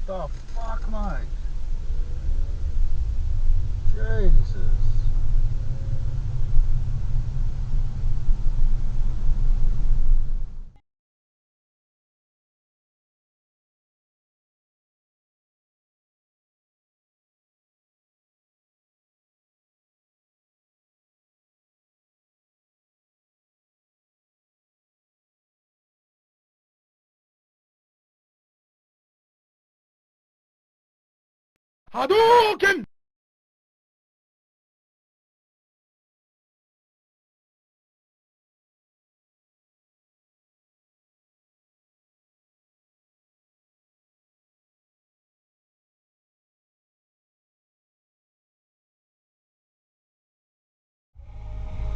The fuck, mate? Jesus. Hadouken!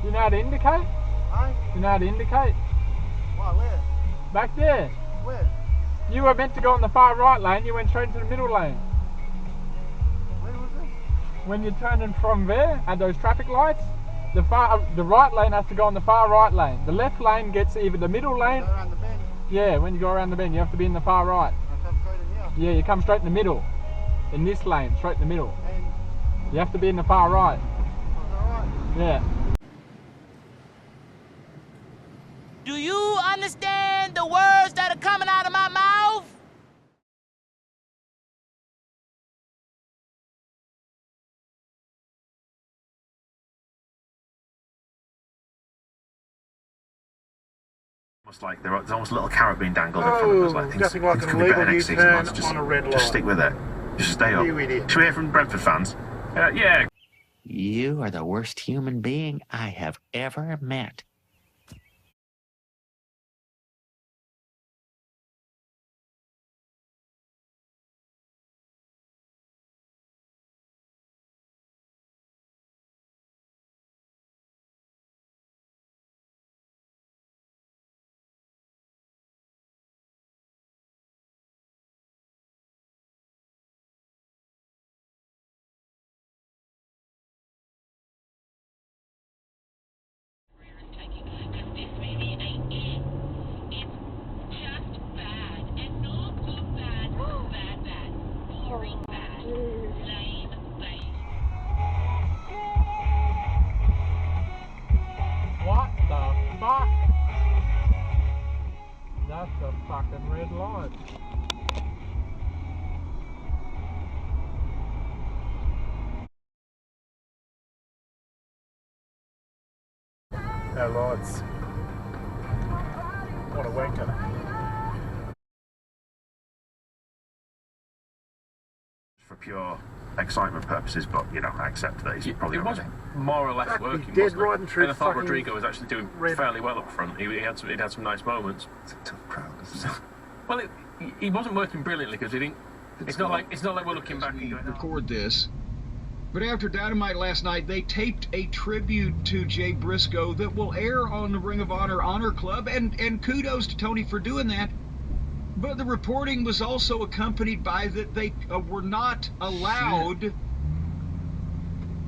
You know how to indicate? Hey? You know how to indicate? Why, where? Back there. Where? You were meant to go in the far right lane, you went straight into the middle lane. Where was it? When you're turning from there at those traffic lights, the right lane has to go on the far right lane. The left lane gets either the middle lane. Go around the bend. Yeah, when you go around the bend, you have to be in the far right. I come straight in here. Yeah, you come straight in the middle. In this lane, straight in the middle. And You have to be in the far right. was that right? Yeah. Do you understand the words that are coming out of my mouth? Almost like there's almost a little carrot being dangled in front of us. Like nothing like things an could be better illegal next season, lads. U-turn on a red light. Just stick with it. Just stay up. You idiot. Should we hear from Brentford fans? Yeah. You are the worst human being I have ever met. What the fuck? That's a fucking red light. Our lights. What a wanker. For pure excitement purposes, but you know, I accept that he's probably It not was ready. more or less Exactly, working, dead wasn't it? riding through And I thought fucking Rodrigo was actually doing red. fairly well up front. He had some nice moments. It's a tough crowd, isn't it? Well, he wasn't working brilliantly because he didn't. It's not like we're looking back and going, record this. But after Dynamite last night, they taped a tribute to Jay Briscoe that will air on the Ring of Honor Honor Club, and kudos to Tony for doing that. But the reporting was also accompanied by that they were not allowed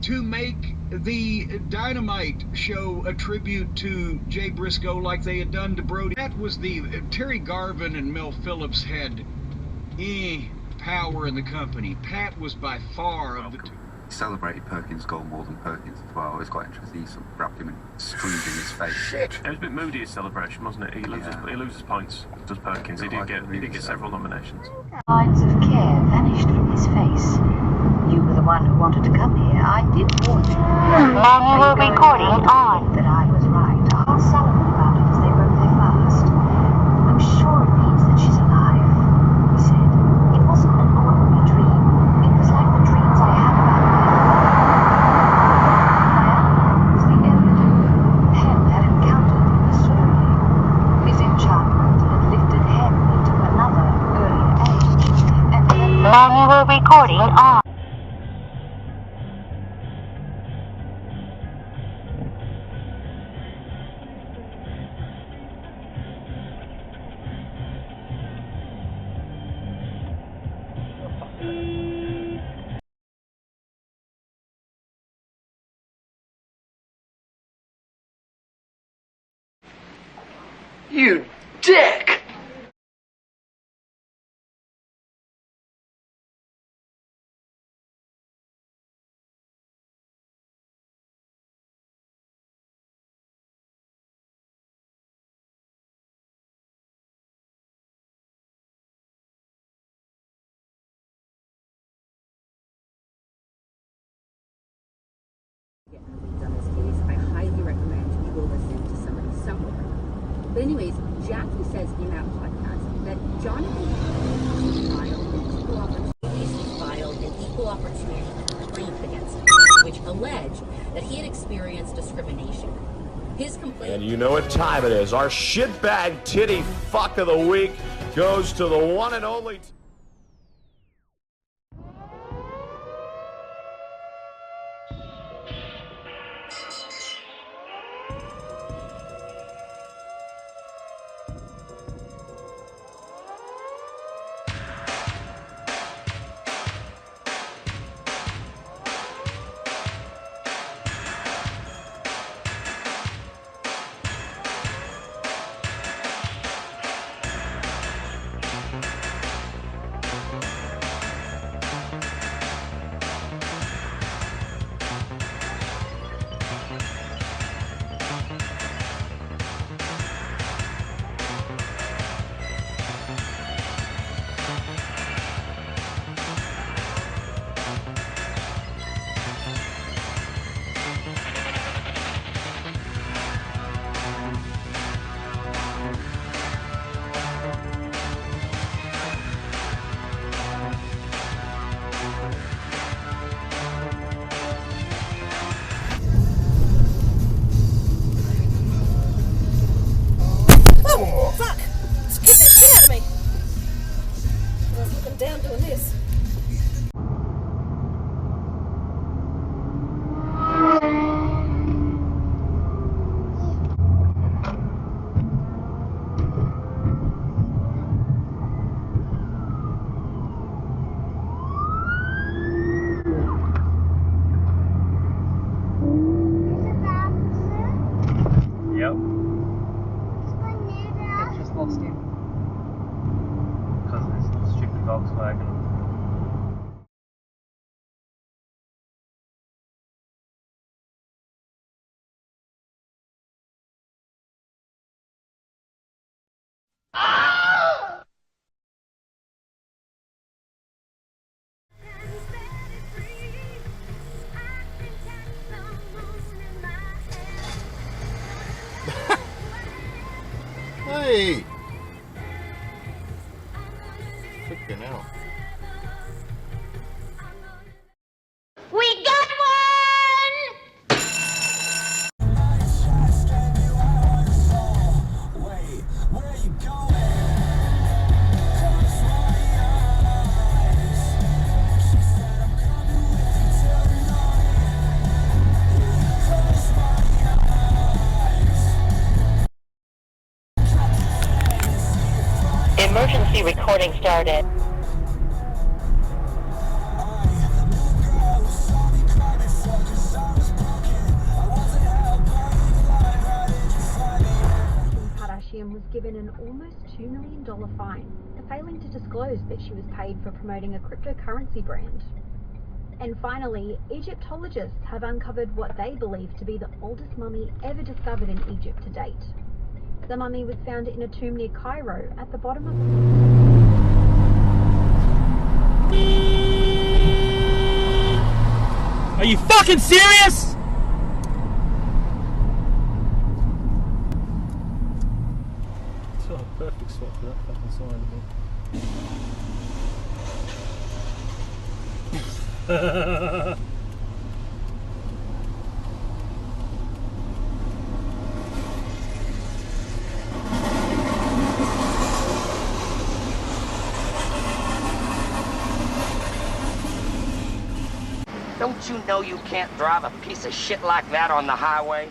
to make the Dynamite show a tribute to Jay Briscoe like they had done to Brody. That was the Terry Garvin and Mel Phillips had power in the company. Pat was by far of the two. Celebrated Perkins' goal more than Perkins as well. It was quite interesting. He sort of grabbed him and screamed in his face. Shit! It was a bit moody, his celebration, wasn't it? He loses points, does Perkins. He did get several nominations. Lines of care vanished from his face. You were the one who wanted to come here. I did warn you. Manual recording on. That I was right. I'll Sullivan about it as they broke their fast. I'm sure it means that she's alive, he said. It wasn't an ordinary dream. It was like the dreams I had about her. Diana was the element Hen had encountered in the story. His enchantment had lifted Hen into another earlier age, and then Manual recording on. You dick! On this case, I highly recommend you go listen to somebody somewhere. But anyways, Jackie says in that podcast that Jonathan filed an equal opportunity complaint against him, which alleged that he had experienced discrimination. His complaint. And you know what time it is. Our shitbag titty fuck of the week goes to the one and only. Down doing this. Yep. I just lost him. Because of this stupid Volkswagen. Hey! Freaking out. We got one! Emergency recording started. Kardashian was given an almost $2 million fine for failing to disclose that she was paid for promoting a cryptocurrency brand. And finally, Egyptologists have uncovered what they believe to be the oldest mummy ever discovered in Egypt to date. The mummy was found in a tomb near Cairo at the bottom of Are you fucking serious? It's not a perfect spot for that fucking sign of it. Don't you know you can't drive a piece of shit like that on the highway?